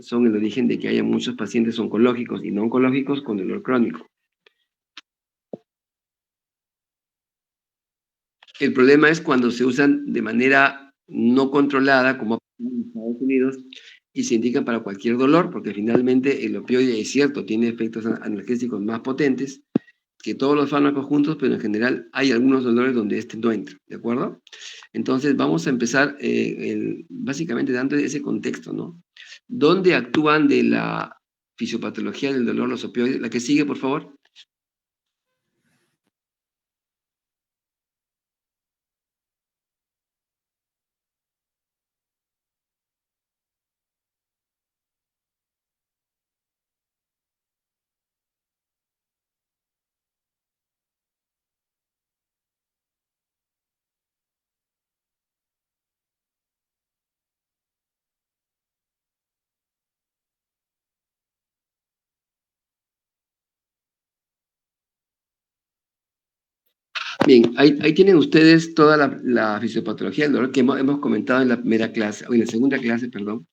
son el origen de que haya muchos pacientes oncológicos y no oncológicos con dolor crónico. El problema es cuando se usan de manera no controlada, como en Estados Unidos, y se indican para cualquier dolor, porque finalmente el opioide, es cierto, tiene efectos analgésicos más potentes que todos los fármacos juntos, pero en general hay algunos dolores donde este no entra, ¿de acuerdo? Entonces vamos a empezar básicamente dando ese contexto, ¿no? ¿Dónde actúan de la fisiopatología del dolor los opioides? La que sigue, por favor. Bien, ahí tienen ustedes toda la fisiopatología del dolor que hemos comentado en la primera clase, o en la segunda clase, perdón.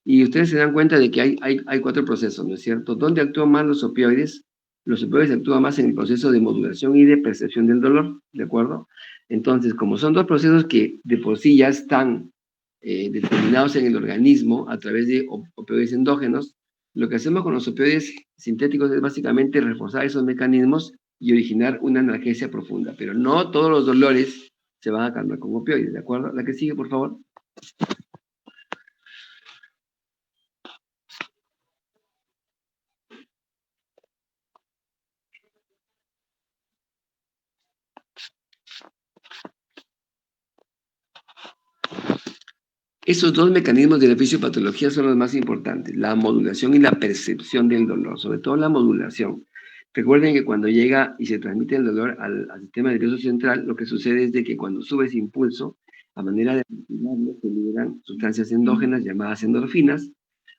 Y ustedes se dan cuenta de que hay 4 procesos, ¿no es cierto? ¿Dónde actúan más los opioides? Los opioides actúan más en el proceso de modulación y de percepción del dolor, ¿de acuerdo? Entonces, como son 2 procesos que de por sí ya están determinados en el organismo a través de opioides endógenos, lo que hacemos con los opioides sintéticos es básicamente reforzar esos mecanismos y originar una analgesia profunda. Pero no todos los dolores se van a calmar con opioides, ¿de acuerdo? La que sigue, por favor. Esos 2 mecanismos de la fisiopatología son los más importantes, la modulación y la percepción del dolor, sobre todo la modulación. Recuerden que cuando llega y se transmite el dolor al sistema nervioso central, lo que sucede es de que cuando sube ese impulso, a manera de se liberan sustancias endógenas llamadas endorfinas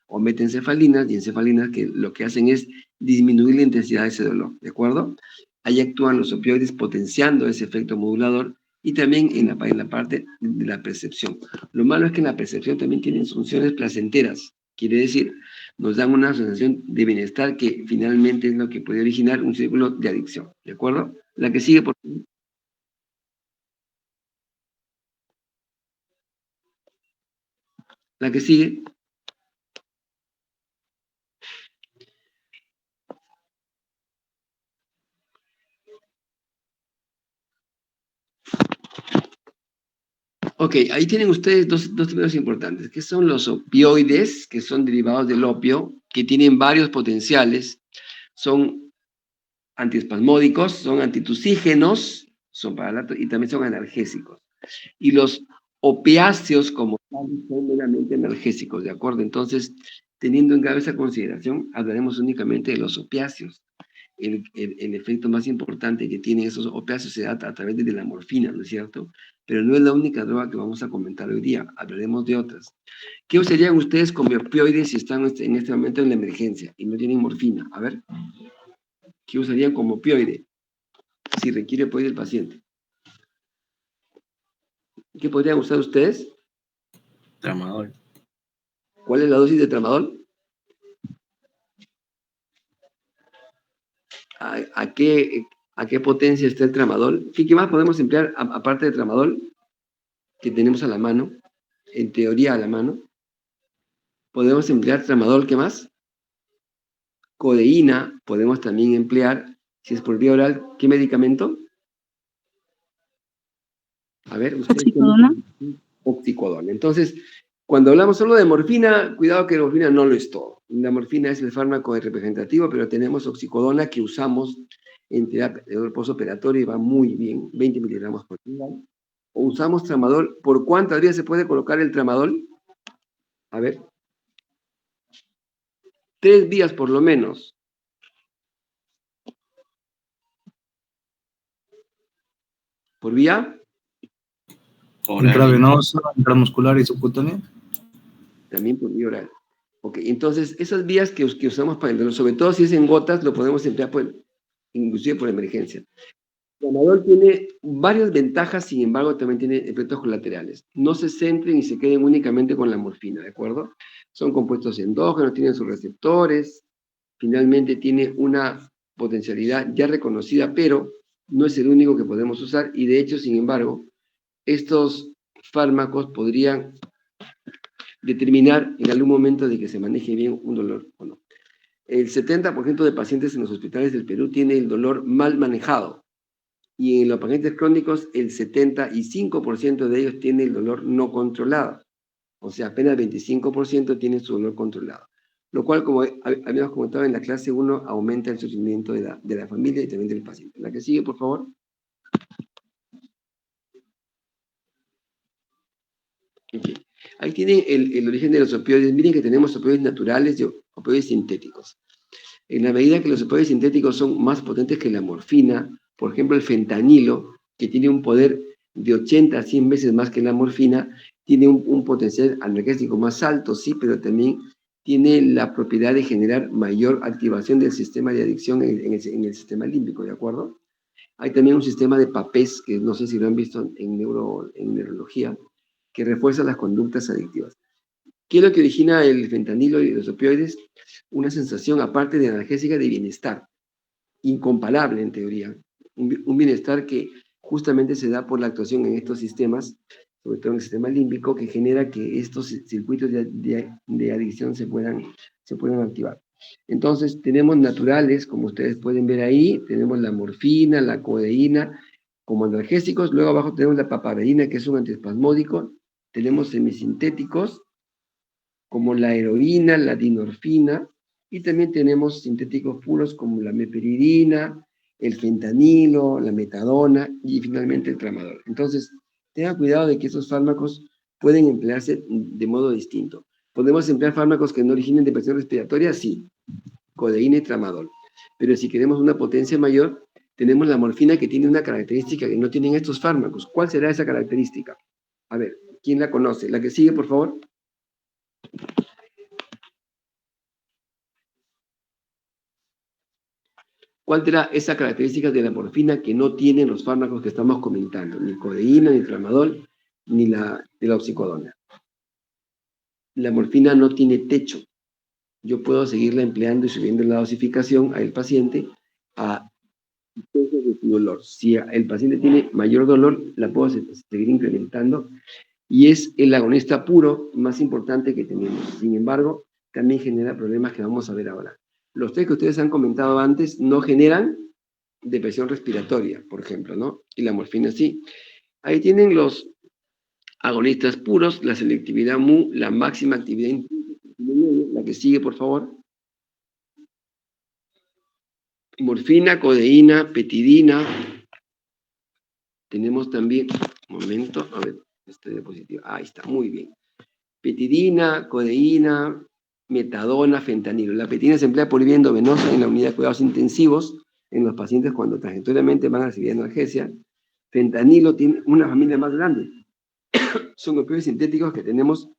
o metencefalinas y encefalinas que lo que hacen es disminuir la intensidad de ese dolor, ¿de acuerdo? Ahí actúan los opioides potenciando ese efecto modulador y también en la parte de la percepción. Lo malo es que en la percepción también tienen funciones placenteras, quiere decir, nos dan una sensación de bienestar que finalmente es lo que puede originar un círculo de adicción, ¿de acuerdo? La que sigue, por favor. La que sigue. Ok, ahí tienen ustedes dos términos importantes, que son los opioides, que son derivados del opio, que tienen varios potenciales, son antiespasmódicos, son antitusígenos, son y también son analgésicos. Y los opiáceos como tal son meramente analgésicos, ¿de acuerdo? Entonces, teniendo en esa consideración, hablaremos únicamente de los opiáceos. El efecto más importante que tienen esos opiáceos se da a través de la morfina, ¿no es cierto? Pero no es la única droga que vamos a comentar hoy día, hablaremos de otras. ¿Qué usarían ustedes como opioides si están en este momento en la emergencia y no tienen morfina? A ver, ¿qué usarían como opioide si requiere opioide el paciente? ¿Qué podrían usar ustedes? Tramadol. ¿Cuál es la dosis de tramadol? ¿A qué potencia está el tramadol? ¿Qué más podemos emplear aparte de tramadol que tenemos a la mano? En teoría a la mano. Podemos emplear tramadol, ¿qué más? Codeína, podemos también emplear, si es por vía oral, ¿qué medicamento? A ver, ustedes. Oxicodona. Oxicodona. Entonces, cuando hablamos solo de morfina, cuidado que la morfina no lo es todo. La morfina es el fármaco representativo, pero tenemos oxicodona que usamos en terapia de dolor postoperatorio y va muy bien, 20 miligramos por día. O usamos tramadol. ¿Por cuántas días se puede colocar el tramadol? A ver. 3 días por lo menos. ¿Por vía? Intravenosa, intramuscular y subcutánea. También por vía oral. Ok, entonces esas vías que usamos para el dolor, sobre todo si es en gotas, lo podemos emplear inclusive por emergencia. tramadol tiene varias ventajas, sin embargo, también tiene efectos colaterales. No se centren y se queden únicamente con la morfina, ¿de acuerdo? Son compuestos endógenos, tienen sus receptores, finalmente tiene una potencialidad ya reconocida, pero no es el único que podemos usar y de hecho, sin embargo, estos fármacos podrían determinar en algún momento de que se maneje bien un dolor o no. El 70% de pacientes en los hospitales del Perú tiene el dolor mal manejado y en los pacientes crónicos el 75% de ellos tiene el dolor no controlado. O sea, apenas 25% tiene su dolor controlado. Lo cual, como habíamos comentado en la clase 1, aumenta el sufrimiento de la familia y también del paciente. La que sigue, por favor. Okay. Ahí tienen el origen de los opioides. Miren que tenemos opioides naturales y opioides sintéticos. En la medida que los opioides sintéticos son más potentes que la morfina, por ejemplo, el fentanilo, que tiene un poder de 80 a 100 veces más que la morfina, tiene un potencial analgésico más alto, sí, pero también tiene la propiedad de generar mayor activación del sistema de adicción en el sistema límbico, ¿de acuerdo? Hay también un sistema de PAPES, que no sé si lo han visto en neurología, que refuerza las conductas adictivas. ¿Qué es lo que origina el fentanilo y los opioides? Una sensación, aparte de analgésica, de bienestar, incomparable en teoría. Un bienestar que justamente se da por la actuación en estos sistemas, sobre todo en el sistema límbico, que genera que estos circuitos de adicción se puedan activar. Entonces, tenemos naturales, como ustedes pueden ver ahí, tenemos la morfina, la codeína, como analgésicos. Luego abajo tenemos la papaverina, que es un antiespasmódico. Tenemos semisintéticos, como la heroína, la dinorfina, y también tenemos sintéticos puros como la meperidina, el fentanilo, la metadona y finalmente el tramadol. Entonces, tenga cuidado de que esos fármacos pueden emplearse de modo distinto. ¿Podemos emplear fármacos que no originen depresión respiratoria? Sí, codeína y tramadol. Pero si queremos una potencia mayor, tenemos la morfina que tiene una característica que no tienen estos fármacos. ¿Cuál será esa característica? A ver, ¿quién la conoce? La que sigue, por favor. ¿Cuál será esa característica de la morfina que no tienen los fármacos que estamos comentando? Ni codeína, ni tramadol, ni la oxicodona. La morfina no tiene techo. Yo puedo seguirla empleando y subiendo la dosificación al paciente a de su dolor. Si el paciente tiene mayor dolor, la puedo seguir incrementando y es el agonista puro más importante que tenemos. Sin embargo, también genera problemas que vamos a ver ahora. Los tres que ustedes han comentado antes no generan depresión respiratoria, por ejemplo, ¿no? Y la morfina sí. Ahí tienen los agonistas puros, la selectividad mu, la máxima actividad, la que sigue, por favor. Morfina, codeína, petidina. Tenemos también, un momento, a ver, este diapositivo, ahí está, muy bien. Petidina, codeína, metadona, fentanilo. La petidina se emplea por vía endovenosa en la unidad de cuidados intensivos en los pacientes cuando transitoriamente van a recibir analgesia. Fentanilo tiene una familia más grande. Son opioides sintéticos que tenemos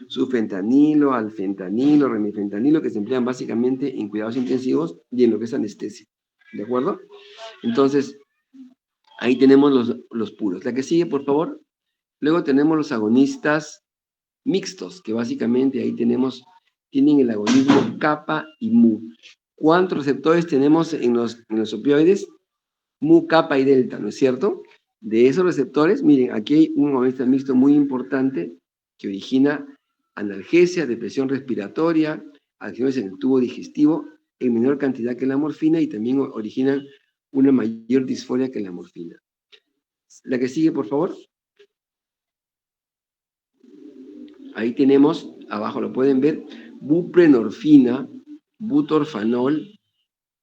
sufentanilo, alfentanilo, remifentanilo, que se emplean básicamente en cuidados intensivos y en lo que es anestesia. ¿De acuerdo? Entonces, ahí tenemos los puros. La que sigue, por favor. Luego tenemos los agonistas mixtos, que básicamente ahí tienen el agonismo kappa y mu. ¿Cuántos receptores tenemos en los opioides? Mu, kappa y delta, ¿no es cierto? De esos receptores, miren, aquí hay un agonista mixto muy importante que origina analgesia, depresión respiratoria, acciones en el tubo digestivo en menor cantidad que la morfina y también originan una mayor disforia que la morfina. La que sigue, por favor. Ahí tenemos, abajo lo pueden ver, buprenorfina, butorfanol,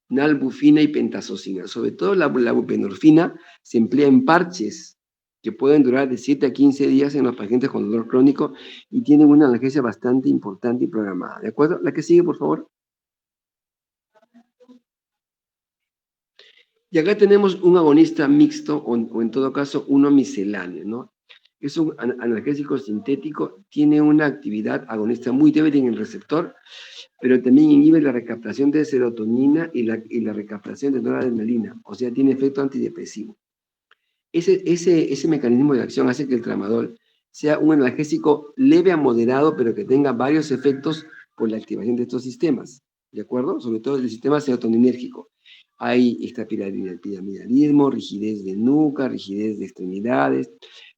nalbufina y pentazocina. Sobre todo la buprenorfina se emplea en parches que pueden durar de 7 a 15 días en los pacientes con dolor crónico y tienen una analgesia bastante importante y programada. ¿De acuerdo? La que sigue, por favor. Y acá tenemos un agonista mixto o en todo caso uno misceláneo, ¿no? Es un analgésico sintético, tiene una actividad agonista muy débil en el receptor, pero también inhibe la recaptación de serotonina y la recaptación de noradrenalina, o sea, tiene efecto antidepresivo. Ese mecanismo de acción hace que el tramadol sea un analgésico leve a moderado, pero que tenga varios efectos por la activación de estos sistemas, ¿de acuerdo? Sobre todo el sistema serotoninérgico. Hay extrapiramidalismo, rigidez de nuca, rigidez de extremidades,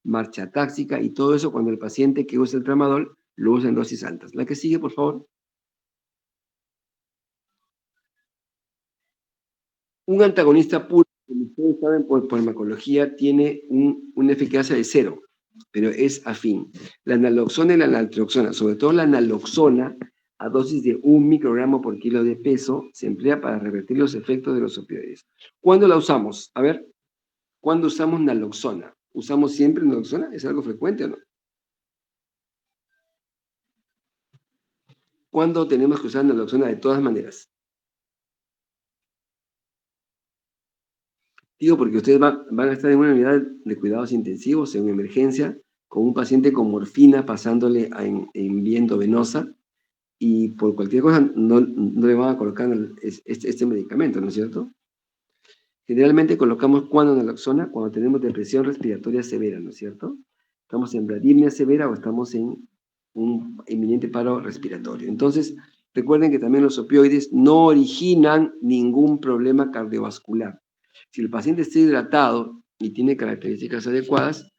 marcha táxica y todo eso cuando el paciente que usa el tramadol lo usa en dosis altas. La que sigue, por favor. Un antagonista puro, como ustedes saben por farmacología, tiene una eficacia de 0, pero es afín. La naloxona y la naltrexona, sobre todo la naloxona, a dosis de 1 microgramo por kilo de peso, se emplea para revertir los efectos de los opioides. ¿Cuándo la usamos? A ver, ¿cuándo usamos naloxona? ¿Usamos siempre naloxona? ¿Es algo frecuente o no? ¿Cuándo tenemos que usar naloxona de todas maneras? Digo, porque ustedes van a estar en una unidad de cuidados intensivos, en emergencia, con un paciente con morfina pasándole en vía endovenosa, y por cualquier cosa no le van a colocar este medicamento, ¿no es cierto? Generalmente colocamos cuando naloxona, cuando tenemos depresión respiratoria severa, ¿no es cierto? Estamos en bradimia severa o estamos en un inminente paro respiratorio. Entonces, recuerden que también los opioides no originan ningún problema cardiovascular. Si el paciente está hidratado y tiene características adecuadas,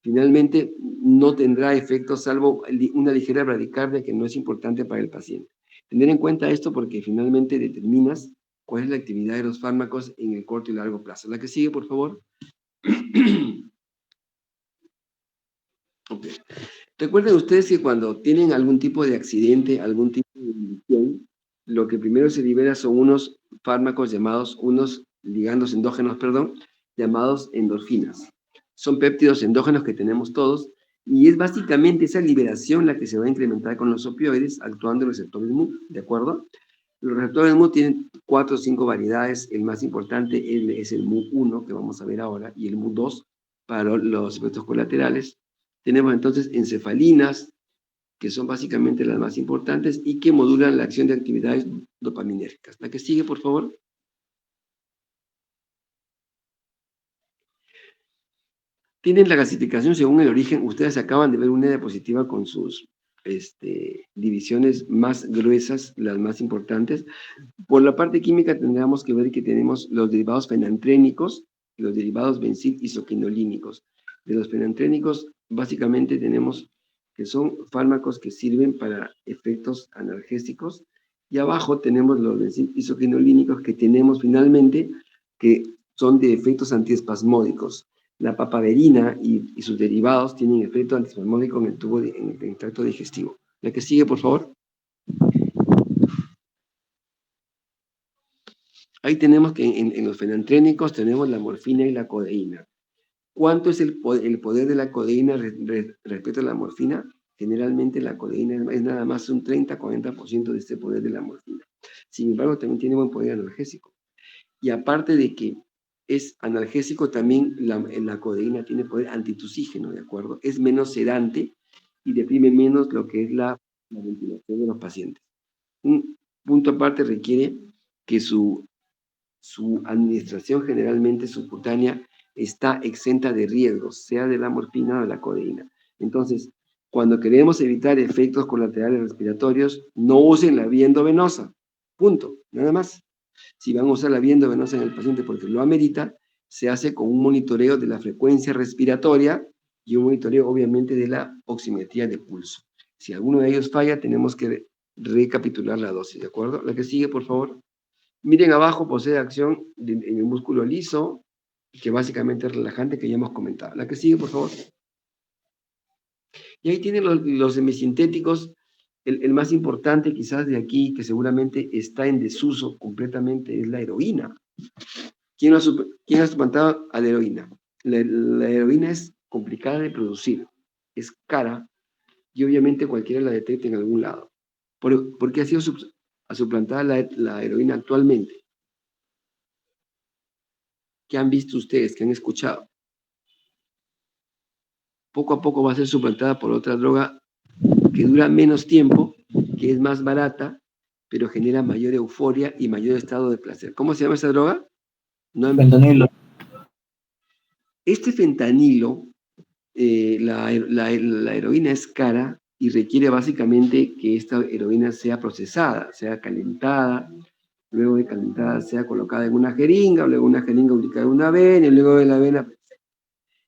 finalmente no tendrá efectos salvo una ligera bradicardia que no es importante para el paciente. Tener en cuenta esto porque finalmente determinas cuál es la actividad de los fármacos en el corto y largo plazo. La que sigue, por favor. Okay. Recuerden ustedes que cuando tienen algún tipo de accidente, algún tipo de lesión, lo que primero se libera son unos fármacos llamados, unos ligandos endógenos, perdón, llamados endorfinas. Son péptidos endógenos que tenemos todos y es básicamente esa liberación la que se va a incrementar con los opioides actuando en receptores MU, ¿de acuerdo? Los receptores MU tienen 4 o 5 variedades. El más importante es el MU1, que vamos a ver ahora, y el MU2 para los efectos colaterales. Tenemos entonces encefalinas, que son básicamente las más importantes y que modulan la acción de actividades dopaminérgicas. La que sigue, por favor. Tienen la clasificación según el origen. Ustedes acaban de ver una diapositiva con sus divisiones más gruesas, las más importantes. Por la parte química tendríamos que ver que tenemos los derivados fenantrénicos y los derivados benzil-isoquinolínicos. De los fenantrénicos, básicamente tenemos que son fármacos que sirven para efectos analgésicos, y abajo tenemos los benzil-isoquinolínicos que tenemos finalmente que son de efectos antiespasmódicos. La papaverina y sus derivados tienen efecto antiespasmódico en el tracto digestivo. La que sigue, por favor. Ahí tenemos que en los fenantrénicos tenemos la morfina y la codeína. ¿Cuánto es el poder de la codeína respecto a la morfina? Generalmente la codeína es nada más un 30-40% de este poder de la morfina. Sin embargo, también tiene buen poder analgésico. Y aparte de que es analgésico, también la codeína tiene poder antitusígeno, ¿de acuerdo? Es menos sedante y deprime menos lo que es la ventilación de los pacientes. Un punto aparte requiere que su administración generalmente subcutánea está exenta de riesgos, sea de la morfina o de la codeína. Entonces, cuando queremos evitar efectos colaterales respiratorios, no usen la vía endovenosa. Punto, nada más. Si van a usar la vía endovenosa en el paciente porque lo amerita, se hace con un monitoreo de la frecuencia respiratoria y un monitoreo, obviamente, de la oximetría de pulso. Si alguno de ellos falla, tenemos que recapitular la dosis, ¿de acuerdo? La que sigue, por favor. Miren abajo, posee acción en el músculo liso, que básicamente es relajante, que ya hemos comentado. La que sigue, por favor. Y ahí tienen los semisintéticos. El más importante quizás de aquí, que seguramente está en desuso completamente, es la heroína. ¿Quién ha suplantado a la heroína? La heroína es complicada de producir, es cara, y obviamente cualquiera la detecta en algún lado. ¿Por qué ha sido suplantada la heroína actualmente? ¿Qué han visto ustedes? ¿Qué han escuchado? Poco a poco va a ser suplantada por otra droga que dura menos tiempo, que es más barata, pero genera mayor euforia y mayor estado de placer. ¿Cómo se llama esa droga? No han visto. Este fentanilo, la heroína es cara y requiere básicamente que esta heroína sea procesada, sea calentada, luego de calentada sea colocada en una jeringa, luego una jeringa ubicada en una vena, y luego de la vena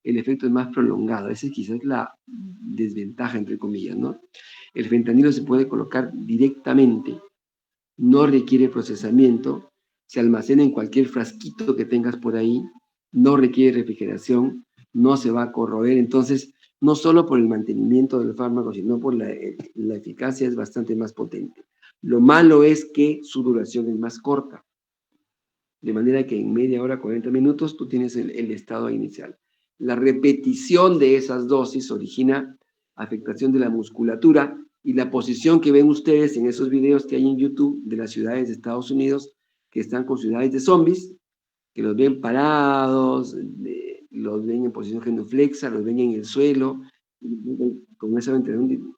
el efecto es más prolongado. Esa es quizás la desventaja, entre comillas, ¿no? El fentanilo se puede colocar directamente, no requiere procesamiento, se almacena en cualquier frasquito que tengas por ahí, no requiere refrigeración, no se va a corroer. Entonces, no solo por el mantenimiento del fármaco, sino por la eficacia es bastante más potente. Lo malo es que su duración es más corta, de manera que en media hora, 40 minutos, tú tienes el estado inicial. La repetición de esas dosis origina afectación de la musculatura y la posición que ven ustedes en esos videos que hay en YouTube de las ciudades de Estados Unidos, que están con ciudades de zombies, que los ven parados, los ven en posición genuflexa, los ven en el suelo, con esa ventilación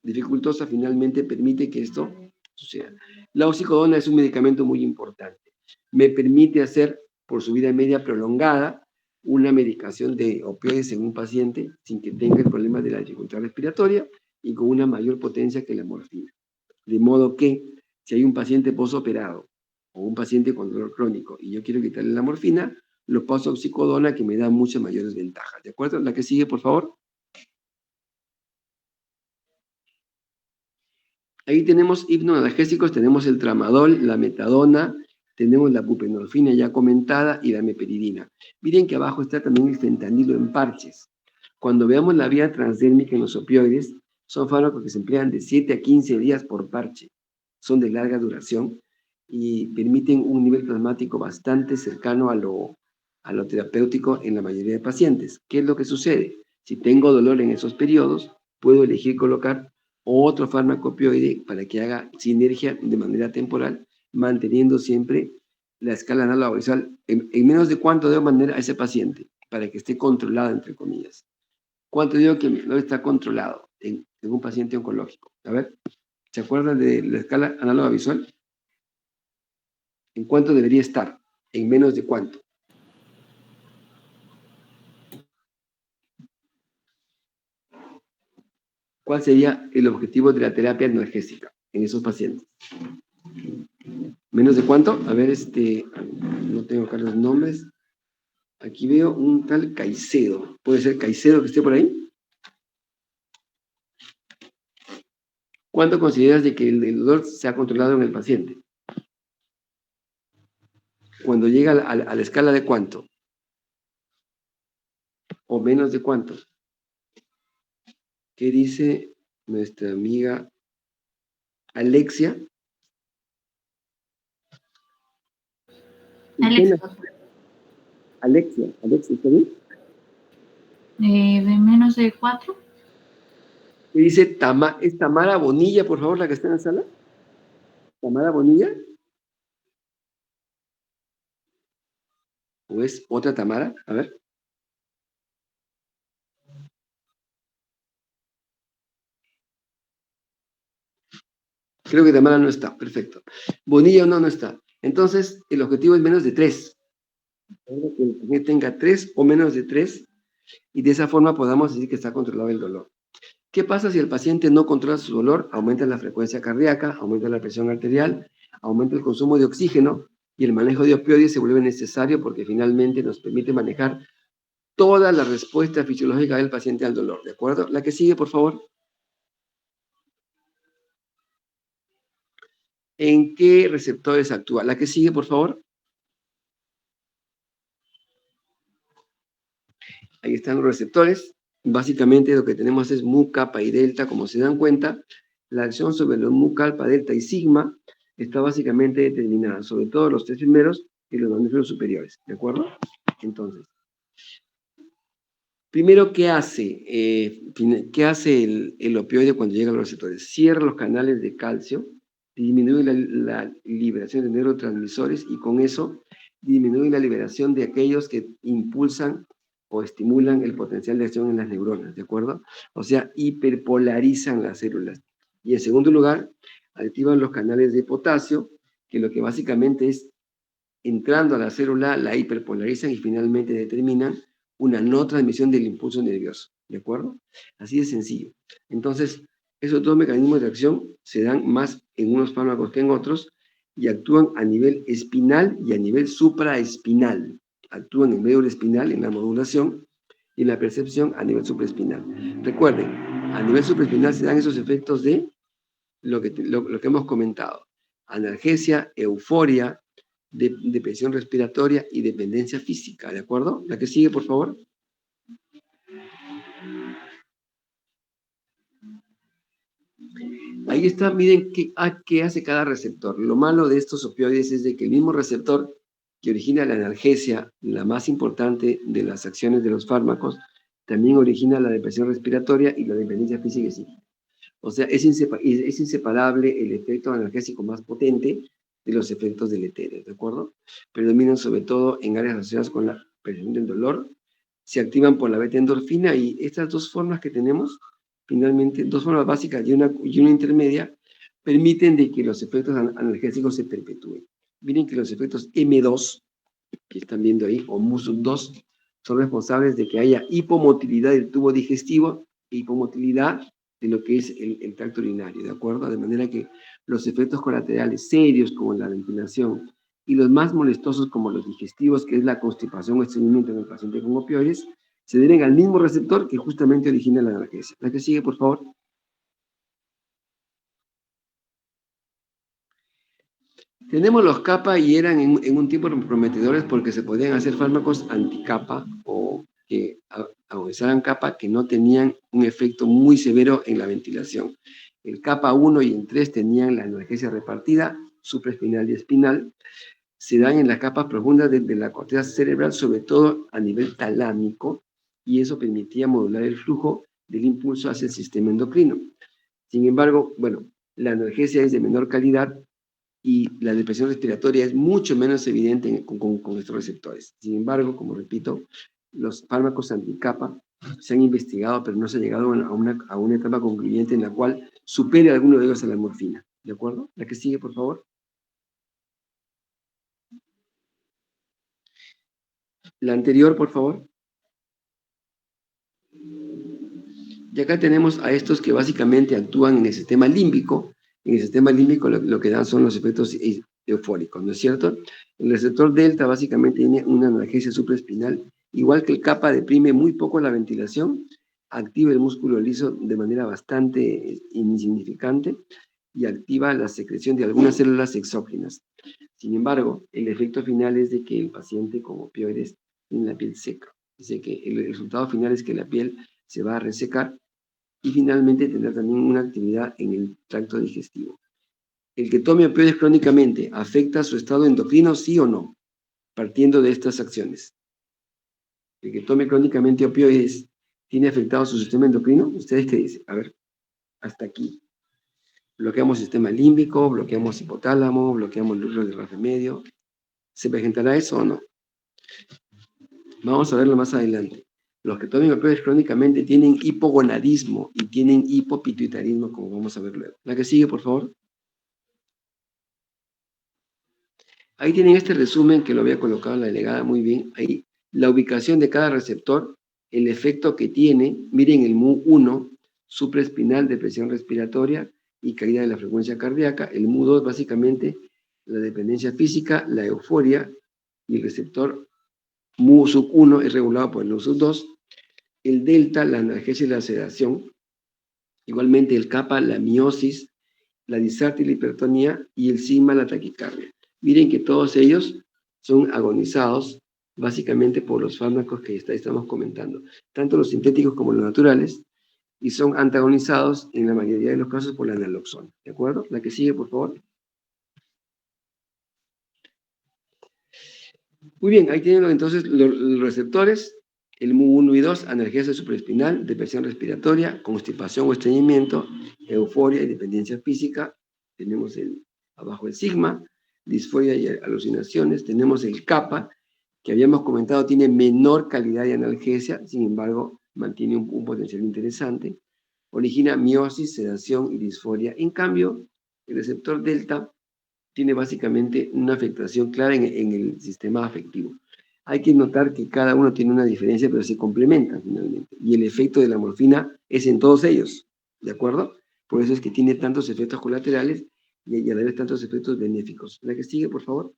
dificultosa finalmente permite que esto suceda. La oxicodona es un medicamento muy importante. Me permite hacer, por su vida media prolongada, una medicación de opioides en un paciente sin que tenga el problema de la dificultad respiratoria y con una mayor potencia que la morfina. De modo que, si hay un paciente posoperado o un paciente con dolor crónico y yo quiero quitarle la morfina, lo paso a oxicodona que me da muchas mayores ventajas. ¿De acuerdo? La que sigue, por favor. Ahí tenemos hipnoanalgésicos, tenemos el tramadol, la metadona, tenemos la buprenorfina ya comentada y la meperidina. Miren que abajo está también el fentanilo en parches. Cuando veamos la vía transdérmica en los opioides, son fármacos que se emplean de 7 a 15 días por parche. Son de larga duración y permiten un nivel plasmático bastante cercano a lo terapéutico en la mayoría de pacientes. ¿Qué es lo que sucede? Si tengo dolor en esos periodos, puedo elegir colocar otro fármaco opioide para que haga sinergia de manera temporal, manteniendo siempre la escala análoga visual en menos de cuánto debo mantener a ese paciente para que esté controlado, entre comillas. ¿Cuánto digo que no está controlado en un paciente oncológico? A ver, ¿se acuerdan de la escala análoga visual? ¿En cuánto debería estar? ¿En menos de cuánto? ¿Cuál sería el objetivo de la terapia analgésica en esos pacientes? ¿Menos de cuánto? A ver, no tengo acá los nombres. Aquí veo un tal Caicedo. ¿Puede ser Caicedo que esté por ahí? ¿Cuánto consideras de que el dolor se ha controlado en el paciente? Cuando llega a la escala de cuánto? ¿O menos de cuánto? ¿Qué dice nuestra amiga Alexia? Alexia, ¿está bien? De menos de 4. ¿Qué dice ¿Es Tamara Bonilla, por favor, la que está en la sala? ¿Tamara Bonilla? ¿O es otra Tamara? A ver. Creo que Tamara no está, perfecto. Bonilla no está. Entonces, el objetivo es menos de 3. Que el paciente tenga 3 o menos de 3 y de esa forma podamos decir que está controlado el dolor. ¿Qué pasa si el paciente no controla su dolor? Aumenta la frecuencia cardíaca, aumenta la presión arterial, aumenta el consumo de oxígeno y el manejo de opioides se vuelve necesario porque finalmente nos permite manejar toda la respuesta fisiológica del paciente al dolor. ¿De acuerdo? La que sigue, por favor. ¿En qué receptores actúa? La que sigue, por favor. Ahí están los receptores. Básicamente lo que tenemos es mu, kappa y delta, como se dan cuenta. La acción sobre los mu, alfa, delta y sigma está básicamente determinada sobre todo los 3 primeros y los mamíferos superiores. ¿De acuerdo? Entonces, primero, ¿qué hace? ¿Qué hace el opioide cuando llega a los receptores? Cierra los canales de calcio, disminuye la liberación de neurotransmisores y con eso disminuye la liberación de aquellos que impulsan o estimulan el potencial de acción en las neuronas, ¿de acuerdo? O sea, hiperpolarizan las células. Y en segundo lugar, activan los canales de potasio, que lo que básicamente es, entrando a la célula, la hiperpolarizan y finalmente determinan una no transmisión del impulso nervioso, ¿de acuerdo? Así de sencillo. Entonces, esos dos mecanismos de acción se dan más en unos fármacos que en otros y actúan a nivel espinal y a nivel supraespinal. Actúan en medio espinal en la modulación y en la percepción a nivel supraespinal. Recuerden, a nivel supraespinal se dan esos efectos de lo que hemos comentado. Analgesia, euforia, depresión respiratoria y dependencia física, ¿de acuerdo? La que sigue, por favor. Ahí está, miren qué hace cada receptor. Lo malo de estos opioides es de que el mismo receptor que origina la analgesia, la más importante de las acciones de los fármacos, también origina la depresión respiratoria y la dependencia física y psíquica. O sea, es inseparable el efecto analgésico más potente de los efectos deleterios, ¿de acuerdo? Predominan sobre todo en áreas asociadas con la percepción del dolor, se activan por la beta-endorfina y estas dos formas que tenemos, finalmente, dos formas básicas y una intermedia, permiten de que los efectos analgésicos se perpetúen. Miren que los efectos M2, que están viendo ahí, o MUSUP2, son responsables de que haya hipomotilidad del tubo digestivo e hipomotilidad de lo que es el tracto urinario, ¿de acuerdo? De manera que los efectos colaterales serios, como la ventilación, y los más molestosos, como los digestivos, que es la constipación o estreñimiento en el paciente con opioides, se deben al mismo receptor que justamente origina la analgesia. La que sigue, por favor. Tenemos los kappa y eran en un tiempo prometedores porque se podían hacer fármacos anti-kappa o que agudizaran kappa que no tenían un efecto muy severo en la ventilación. El kappa 1 y el 3 tenían la analgesia repartida, supraespinal y espinal. Se dan en las capas profundas de la corteza cerebral, sobre todo a nivel talámico, y eso permitía modular el flujo del impulso hacia el sistema endocrino. Sin embargo, bueno, la analgesia es de menor calidad y la depresión respiratoria es mucho menos evidente con estos receptores. Sin embargo, como repito, los fármacos anti-kappa se han investigado, pero no se ha llegado a una etapa concluyente en la cual supere alguno de ellos a la morfina. ¿De acuerdo? La que sigue, por favor. La anterior, por favor. Y acá tenemos a estos que básicamente actúan en el sistema límbico. En el sistema límbico lo que dan son los efectos eufóricos, ¿no es cierto? El receptor delta básicamente tiene una analgesia supraespinal, igual que el kappa deprime muy poco la ventilación, activa el músculo liso de manera bastante insignificante y activa la secreción de algunas células exógenas. Sin embargo, el efecto final es de que el paciente con opioides tiene la piel seca. Dice que el resultado final es que la piel se va a resecar y finalmente tendrá también una actividad en el tracto digestivo. ¿El que tome opioides crónicamente afecta su estado endocrino, sí o no? Partiendo de estas acciones. ¿El que tome crónicamente opioides tiene afectado su sistema endocrino? ¿Ustedes qué dicen? A ver, hasta aquí. Bloqueamos sistema límbico, bloqueamos hipotálamo, bloqueamos el núcleo de rafe medio. ¿Se presentará eso o no? Vamos a verlo más adelante. Los que tomen opioides crónicamente tienen hipogonadismo y tienen hipopituitarismo, como vamos a ver luego. La que sigue, por favor. Ahí tienen este resumen que lo había colocado en la delegada muy bien. Ahí la ubicación de cada receptor, el efecto que tiene. Miren el MU1, supraespinal, depresión respiratoria y caída de la frecuencia cardíaca. El MU2, básicamente, la dependencia física, la euforia, y el receptor MU1 es regulado por el MU2. El delta, la analgesia y la sedación. Igualmente el kappa, la miosis, la disartia y la hipertonía, y el sigma, la taquicardia. Miren que todos ellos son agonizados básicamente por los fármacos que estamos comentando, tanto los sintéticos como los naturales, y son antagonizados en la mayoría de los casos por la naloxona. ¿De acuerdo? La que sigue, por favor. Muy bien, ahí tienen entonces los receptores, el MU1 y 2, analgesia supraespinal, depresión respiratoria, constipación o estreñimiento, euforia y dependencia física. Tenemos abajo el sigma, disforia y alucinaciones. Tenemos el kappa, que habíamos comentado tiene menor calidad de analgesia, sin embargo, mantiene un potencial interesante. Origina miosis, sedación y disforia. En cambio, el receptor delta tiene básicamente una afectación clara en el sistema afectivo. Hay que notar que cada uno tiene una diferencia, pero se complementan finalmente. Y el efecto de la morfina es en todos ellos, ¿de acuerdo? Por eso es que tiene tantos efectos colaterales y a la vez tantos efectos benéficos. La que sigue, por favor.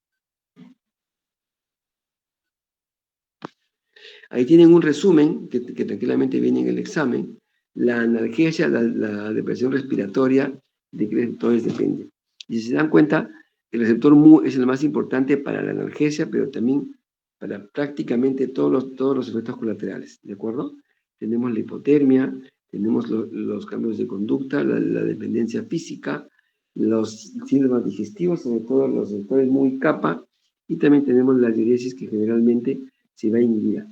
Ahí tienen un resumen que tranquilamente viene en el examen. La analgesia, la depresión respiratoria, de qué receptores depende. Y si se dan cuenta, el receptor mu es el más importante para la analgesia, pero también para prácticamente todos los efectos colaterales, ¿de acuerdo? Tenemos la hipotermia, tenemos los cambios de conducta, la dependencia física, los síntomas digestivos, sobre todo los receptores muy kappa, y también tenemos la diuresis que generalmente se va a inhibir.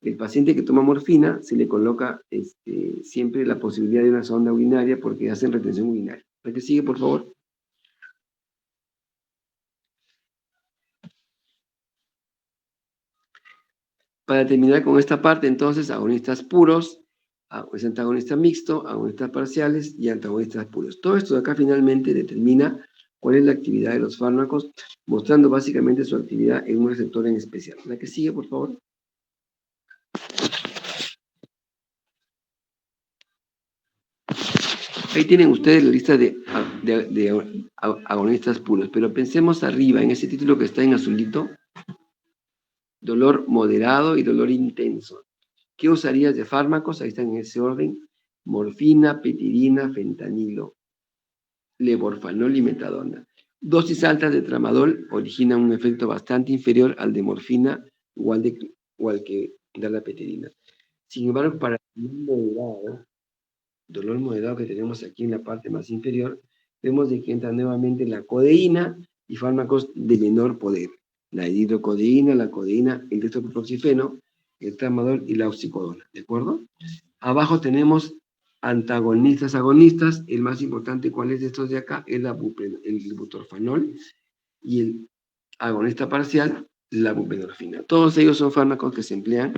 El paciente que toma morfina se le coloca siempre la posibilidad de una sonda urinaria porque hacen retención urinaria. ¿La que sigue, por favor? Para terminar con esta parte, entonces, agonistas puros, antagonista mixto, agonistas parciales y antagonistas puros. Todo esto de acá finalmente determina cuál es la actividad de los fármacos, mostrando básicamente su actividad en un receptor en especial. La que sigue, por favor. Ahí tienen ustedes la lista de agonistas puros, pero pensemos arriba, en ese título que está en azulito, dolor moderado y dolor intenso. ¿Qué usarías de fármacos? Ahí están en ese orden: morfina, piridina, fentanilo, levorfanol y metadona. Dosis altas de tramadol originan un efecto bastante inferior al de morfina o al que da la piridina. Sin embargo, para el dolor moderado que tenemos aquí en la parte más inferior, vemos de que entra nuevamente la codeína y fármacos de menor poder. La hidrocodeína, la codeína, el dextroproxifeno, el tramadol y la oxicodona, ¿de acuerdo? Abajo tenemos antagonistas, agonistas. El más importante, ¿cuál es de estos de acá? Es el butorfanol y el agonista parcial, la buprenorfina. Todos ellos son fármacos que se emplean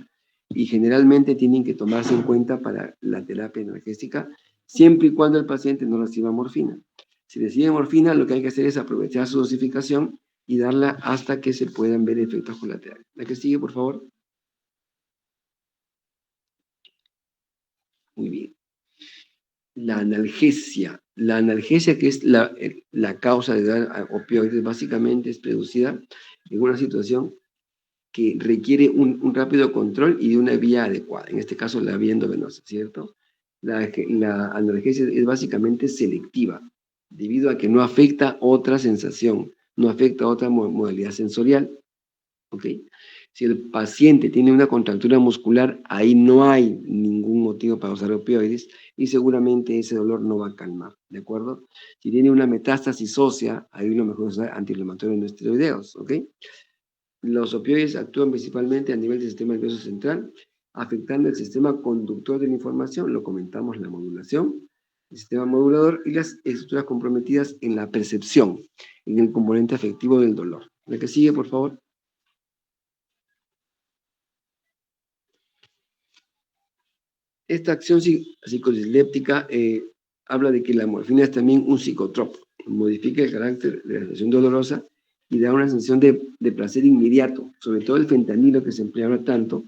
y generalmente tienen que tomarse en cuenta para la terapia analgésica, siempre y cuando el paciente no reciba morfina. Si recibe morfina, lo que hay que hacer es aprovechar su dosificación y darla hasta que se puedan ver efectos colaterales. La que sigue, por favor. Muy bien. La analgesia. La analgesia, que es la causa de dar opioides, básicamente es producida en una situación que requiere un rápido control y de una vía adecuada, en este caso la vía endovenosa, ¿cierto? La analgesia es básicamente selectiva, debido a que no afecta otra sensación, no afecta otra modalidad sensorial, ¿ok? Si el paciente tiene una contractura muscular, ahí no hay ningún motivo para usar opioides y seguramente ese dolor no va a calmar, ¿de acuerdo? Si tiene una metástasis ósea, ahí lo mejor es usar antiinflamatorios no esteroideos, ¿ok? Los opioides actúan principalmente a nivel del sistema nervioso central, afectando el sistema conductor de la información, lo comentamos, la modulación, el sistema modulador y las estructuras comprometidas en la percepción, en el componente afectivo del dolor. La que sigue, por favor. Esta acción psicodisléptica habla de que la morfina es también un psicotropo, modifica el carácter de la sensación dolorosa y da una sensación de placer inmediato, sobre todo el fentanilo que se emplea ahora tanto.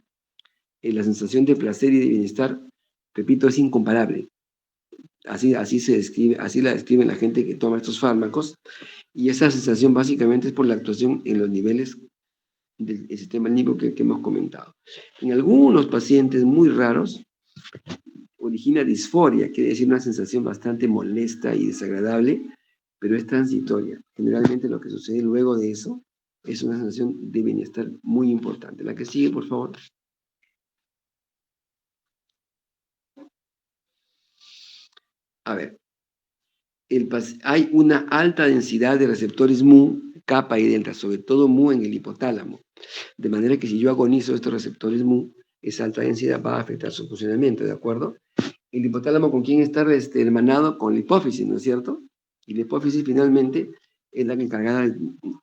La sensación de placer y de bienestar, repito, es incomparable. Así se describe, así la describe la gente que toma estos fármacos, y esa sensación básicamente es por la actuación en los niveles del sistema límbico que hemos comentado. En algunos pacientes muy raros, origina disforia, quiere decir una sensación bastante molesta y desagradable, pero es transitoria. Generalmente lo que sucede luego de eso es una sensación de bienestar muy importante. La que sigue, por favor. A ver, hay una alta densidad de receptores mu, kappa y delta, sobre todo mu en el hipotálamo. De manera que si yo agonizo estos receptores mu, esa alta densidad va a afectar su funcionamiento, ¿de acuerdo? El hipotálamo, ¿con quién está hermanado? Con la hipófisis, ¿no es cierto? Y la hipófisis finalmente es la encargada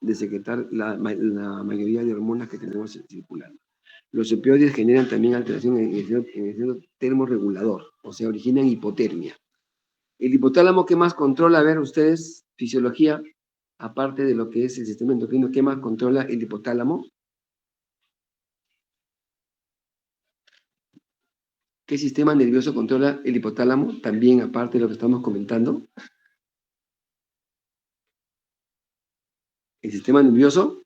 de secretar la mayoría de hormonas que tenemos circulando. Los opioides generan también alteración en el termorregulador, o sea, originan hipotermia. El hipotálamo, ¿qué más controla? A ver, ustedes, fisiología, aparte de lo que es el sistema endocrino, ¿qué más controla el hipotálamo? ¿Qué sistema nervioso controla el hipotálamo? También, aparte de lo que estamos comentando. El sistema nervioso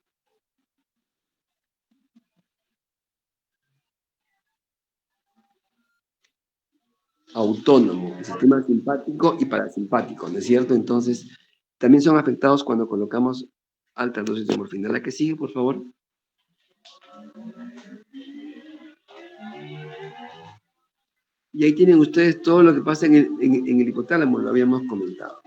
autónomo, el sistema simpático y parasimpático, ¿no es cierto? Entonces, también son afectados cuando colocamos altas dosis de morfina. La que sigue, por favor. Y ahí tienen ustedes todo lo que pasa en el hipotálamo, lo habíamos comentado.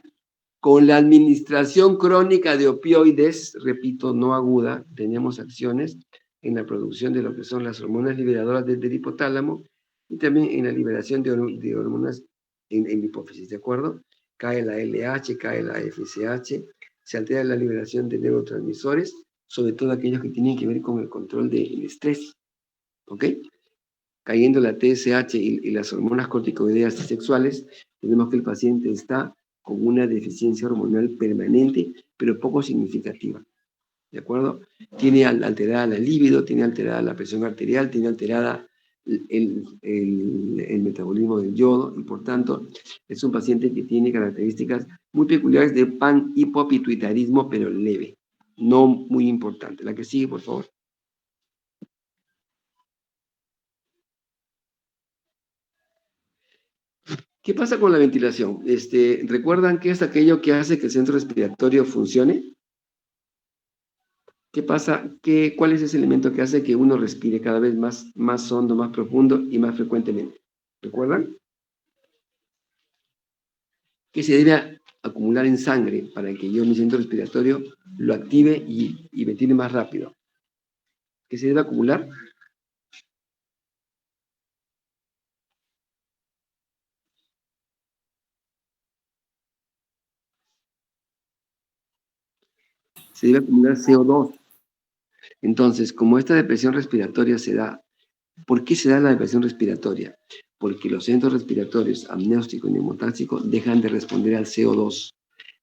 Con la administración crónica de opioides, repito, no aguda, tenemos acciones en la producción de lo que son las hormonas liberadoras del hipotálamo y también en la liberación de hormonas en la hipófisis, ¿de acuerdo? Cae la LH, cae la FSH, se altera la liberación de neurotransmisores, sobre todo aquellos que tienen que ver con el control del estrés, ¿ok? Cayendo la TSH y las hormonas corticoideas y sexuales, tenemos que el paciente está con una deficiencia hormonal permanente, pero poco significativa. ¿De acuerdo? Tiene alterada la libido, tiene alterada la presión arterial, tiene alterada el metabolismo del yodo, y por tanto es un paciente que tiene características muy peculiares de panhipopituitarismo, pero leve, no muy importante. La que sigue, por favor. ¿Qué pasa con la ventilación? ¿Recuerdan qué es aquello que hace que el centro respiratorio funcione? ¿Qué pasa? ¿Cuál es ese elemento que hace que uno respire cada vez más hondo, más profundo y más frecuentemente? ¿Recuerdan? Que se debe acumular en sangre para que yo mi centro respiratorio lo active y ventile más rápido. ¿Qué se debe acumular? Se debe acumular CO2. Entonces, como esta depresión respiratoria se da, ¿por qué se da la depresión respiratoria? Porque los centros respiratorios amniótico y neumotáxico dejan de responder al CO2.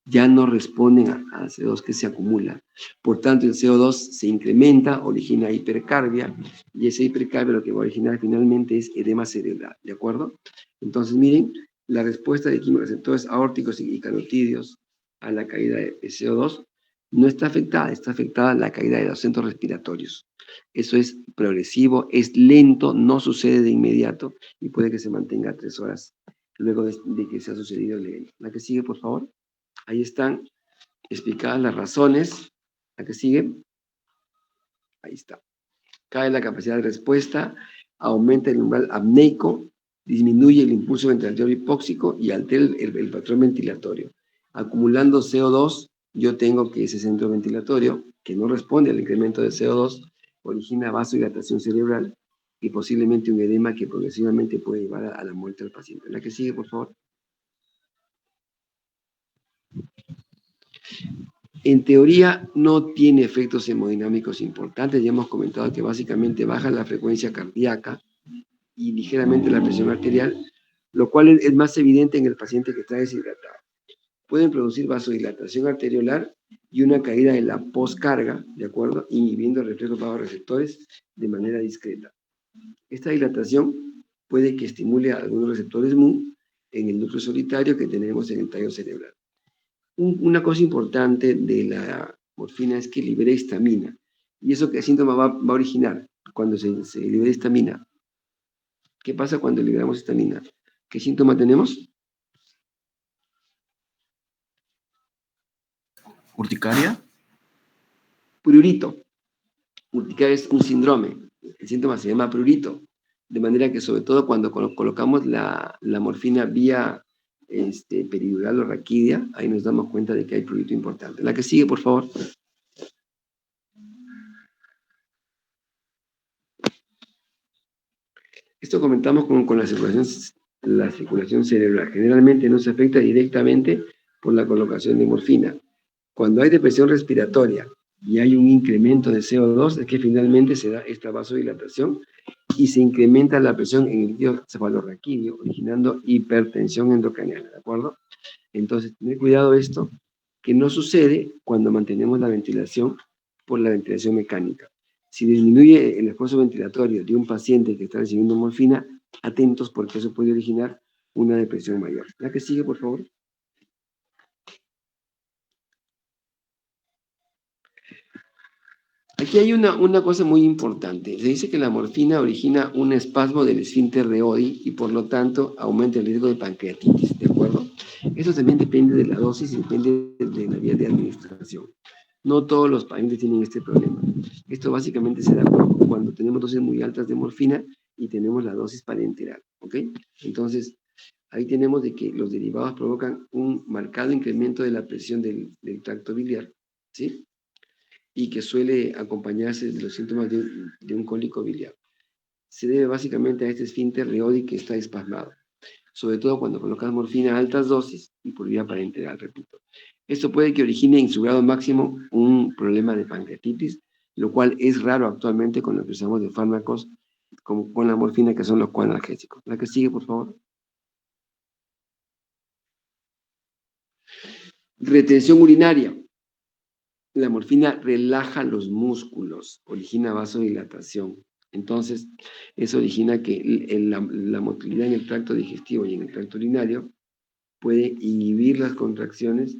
Ya no responden al CO2 que se acumula. Por tanto, el CO2 se incrementa, origina hipercarbia, y esa hipercarbia lo que va a originar finalmente es edema cerebral, ¿de acuerdo? Entonces, miren, la respuesta de quimioreceptores aórticos y carotídeos a la caída de CO2 no está afectada la caída de los centros respiratorios. Eso es progresivo, es lento, no sucede de inmediato y puede que se mantenga 3 horas luego de que se ha sucedido el evento. La que sigue, por favor. Ahí están explicadas las razones. La que sigue. Ahí está. Cae la capacidad de respuesta, aumenta el umbral apneico, disminuye el impulso ventilatorio hipóxico y altera el patrón ventilatorio. Acumulando CO2, yo tengo que ese centro ventilatorio, que no responde al incremento de CO2, origina vasodilatación cerebral y posiblemente un edema que progresivamente puede llevar a la muerte del paciente. La que sigue, por favor. En teoría no tiene efectos hemodinámicos importantes, ya hemos comentado que básicamente baja la frecuencia cardíaca y ligeramente la presión arterial, lo cual es más evidente en el paciente que está deshidratado. Pueden producir vasodilatación arteriolar y una caída de la poscarga, ¿de acuerdo? Inhibiendo el reflejo vasoreceptores de manera discreta. Esta dilatación puede que estimule a algunos receptores MU en el núcleo solitario que tenemos en el tallo cerebral. Una cosa importante de la morfina es que libera histamina. ¿Y eso qué síntoma va a originar cuando se libera histamina? ¿Qué pasa cuando liberamos histamina? ¿Qué síntoma tenemos? ¿Urticaria? Prurito. Urticaria es un síndrome. El síntoma se llama prurito. De manera que sobre todo cuando colocamos la morfina vía peridural o raquídea, ahí nos damos cuenta de que hay prurito importante. La que sigue, por favor. Esto comentamos con la circulación cerebral. Generalmente no se afecta directamente por la colocación de morfina. Cuando hay depresión respiratoria y hay un incremento de CO2, es que finalmente se da esta vasodilatación y se incrementa la presión en el líquido cefalorraquídeo, originando hipertensión endocraniana, ¿de acuerdo? Entonces, tener cuidado esto, que no sucede cuando mantenemos la ventilación por la ventilación mecánica. Si disminuye el esfuerzo ventilatorio de un paciente que está recibiendo morfina, atentos porque eso puede originar una depresión mayor. La que sigue, por favor. Aquí hay una cosa muy importante. Se dice que la morfina origina un espasmo del esfínter de Oddi y por lo tanto aumenta el riesgo de pancreatitis, ¿de acuerdo? Eso también depende de la dosis y depende de la vía de administración. No todos los pacientes tienen este problema. Esto básicamente se da cuando tenemos dosis muy altas de morfina y tenemos la dosis parenteral, ¿ok? Entonces, ahí tenemos de que los derivados provocan un marcado incremento de la presión del tracto biliar, ¿sí? Y que suele acompañarse de los síntomas de un cólico biliar. Se debe básicamente a este esfínter Oddi que está espasmado, sobre todo cuando colocas morfina a altas dosis y por vía parenteral, repito. Esto puede que origine en su grado máximo un problema de pancreatitis, lo cual es raro actualmente con lo que usamos de fármacos como con la morfina, que son los coanalgésicos. La que sigue, por favor. Retención urinaria. La morfina relaja los músculos, origina vasodilatación. Entonces, eso origina que la motilidad en el tracto digestivo y en el tracto urinario puede inhibir las contracciones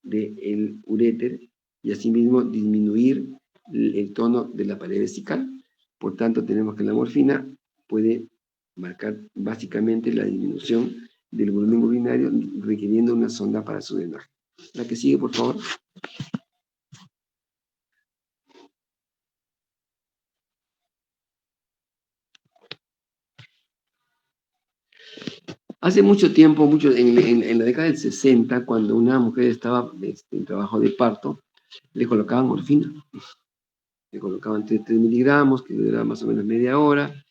del uréter y asimismo disminuir el tono de la pared vesical. Por tanto, tenemos que la morfina puede marcar básicamente la disminución del volumen urinario requiriendo una sonda para su drenaje. La que sigue, por favor. Hace mucho tiempo, en la década del 60, cuando una mujer estaba en trabajo de parto, le colocaban morfina. Le colocaban 3 miligramos, que duraba más o menos media hora,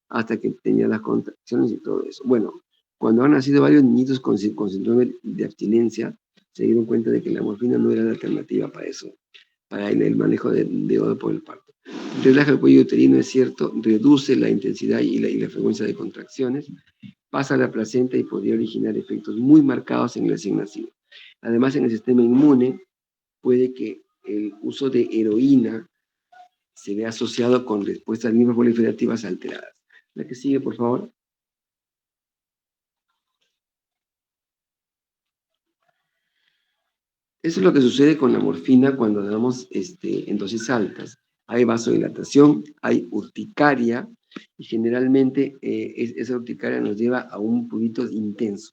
hasta que tenía las contracciones y todo eso. Bueno, cuando han nacido varios niñitos con síndrome de abstinencia, se dieron cuenta de que la morfina no era la alternativa para eso, para el manejo de dolor por el parto. Relaja el cuello uterino, es cierto, reduce la intensidad y la frecuencia de contracciones, pasa a la placenta y podría originar efectos muy marcados en el recién nacido. Además, en el sistema inmune, puede que el uso de heroína se vea asociado con respuestas linfoproliferativas alteradas. La que sigue, por favor. Eso es lo que sucede con la morfina cuando damos en dosis altas. Hay vasodilatación, hay urticaria, y generalmente esa urticaria nos lleva a un prurito intenso,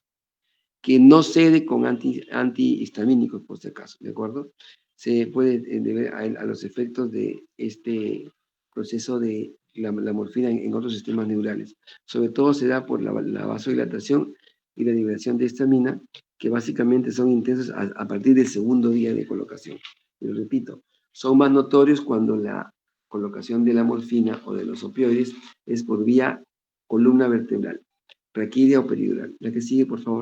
que no cede con antihistamínicos, por si acaso, ¿de acuerdo? Se puede deber a los efectos de este proceso de la morfina en otros sistemas neurales. Sobre todo se da por la vasodilatación y la liberación de histamina, que básicamente son intensos a partir del segundo día de colocación. Pero repito, son más notorios cuando la colocación de la morfina o de los opioides es por vía columna vertebral, raquidia o peridural. La que sigue, por favor.